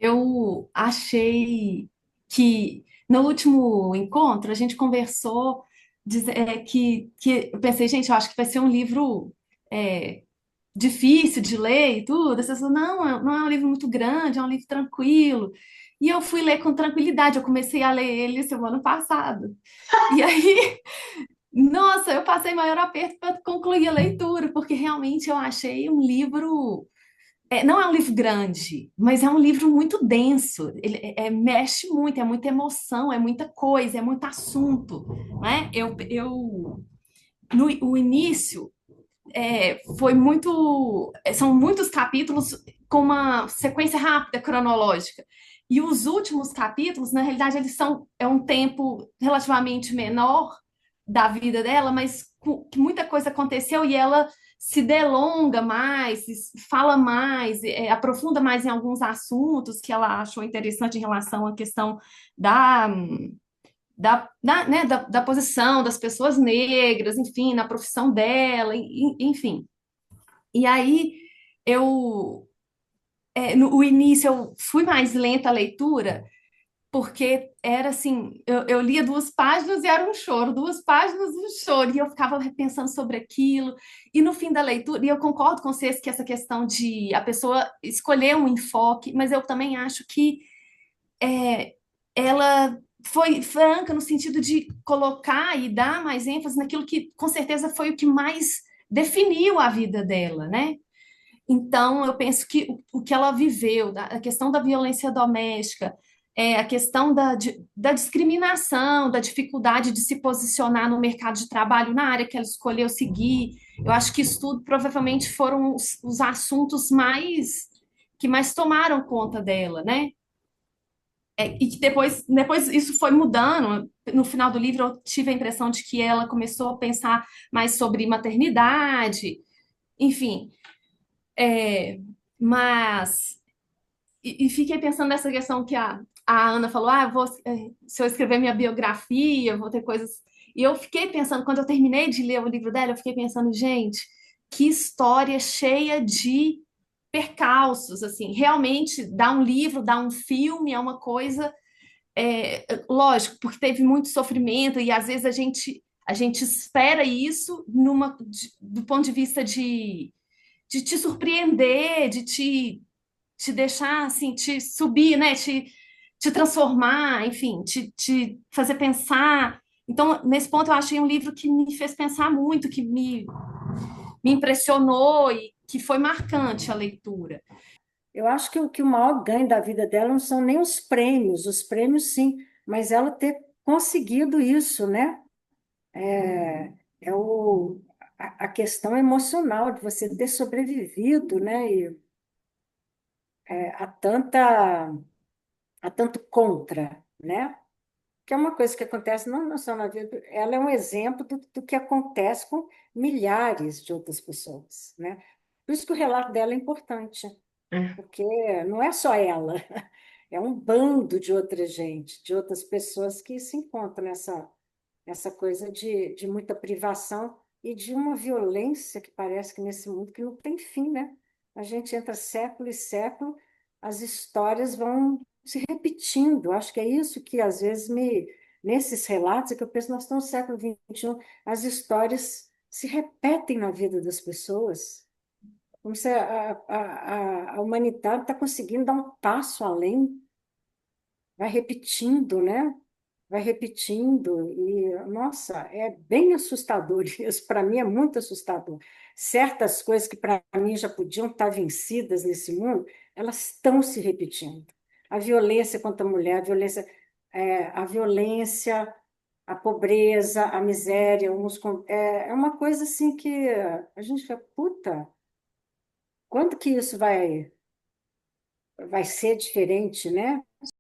eu achei que no último encontro a gente conversou que eu pensei, gente, eu acho que vai ser um livro é, difícil de ler e tudo. As pessoas, não é um livro muito grande, é um livro tranquilo. E eu fui ler com tranquilidade. Eu comecei a ler ele semana passada. E aí, nossa, eu passei maior aperto para concluir a leitura, porque realmente eu achei um livro. Não é um livro grande, mas é um livro muito denso. Ele mexe muito, é muita emoção, é muita coisa, é muito assunto, né? No o início foi muito, são muitos capítulos com uma sequência rápida cronológica. E os últimos capítulos, na realidade, é um tempo relativamente menor da vida dela, mas que muita coisa aconteceu e ela se delonga mais, fala mais, aprofunda mais em alguns assuntos que ela achou interessante em relação à questão da, da posição das pessoas negras, enfim, na profissão dela, enfim. E aí eu no início eu fui mais lenta a leitura, porque era assim, eu lia 2 páginas e era um choro, 2 páginas um choro, e eu ficava pensando sobre aquilo, e no fim da leitura, e eu concordo com vocês que essa questão de a pessoa escolher um enfoque, mas eu também acho que ela foi franca no sentido de colocar e dar mais ênfase naquilo que com certeza foi o que mais definiu a vida dela, né? Então, eu penso que o que ela viveu, a questão da violência doméstica, a questão da discriminação, da dificuldade de se posicionar no mercado de trabalho na área que ela escolheu seguir, eu acho que isso tudo provavelmente foram os assuntos que mais tomaram conta dela, né? E que depois isso foi mudando. No final do livro, eu tive a impressão de que ela começou a pensar mais sobre maternidade, enfim. É, mas e fiquei pensando nessa questão que a Ana falou: se eu escrever minha biografia, eu vou ter coisas. E eu fiquei pensando, quando eu terminei de ler o livro dela, eu fiquei pensando, gente, que história cheia de percalços, assim, realmente dar um livro, dar um filme é uma coisa, lógico, porque teve muito sofrimento e às vezes a gente espera isso do ponto de vista de te surpreender, te deixar assim, te subir, né? Te transformar, enfim, te fazer pensar. Então, nesse ponto, eu achei um livro que me fez pensar muito, me impressionou e que foi marcante a leitura. Eu acho que que o maior ganho da vida dela não são nem os prêmios sim, mas ela ter conseguido isso, né? É a questão emocional de você ter sobrevivido, né? E a a tanto contra, né? Que é uma coisa que acontece não só na vida, ela é um exemplo do que acontece com milhares de outras pessoas, né? Por isso que o relato dela é importante, porque não é só ela, é um bando de outra gente, de outras pessoas que se encontram nessa coisa de muita privação e de uma violência que parece que nesse mundo que não tem fim, né? A gente entra século e século, as histórias vão se repetindo. Acho que é isso que às vezes nesses relatos é que eu penso, nós estamos no século XXI, as histórias se repetem na vida das pessoas, como se a humanidade está conseguindo dar um passo além, vai repetindo, né? Vai repetindo e, nossa, é bem assustador isso. Para mim é muito assustador. Certas coisas que para mim já podiam estar vencidas nesse mundo, elas estão se repetindo. A violência contra a mulher, a violência, a pobreza, a miséria, é uma coisa assim que a gente fica, puta, quando que isso vai ser diferente, né?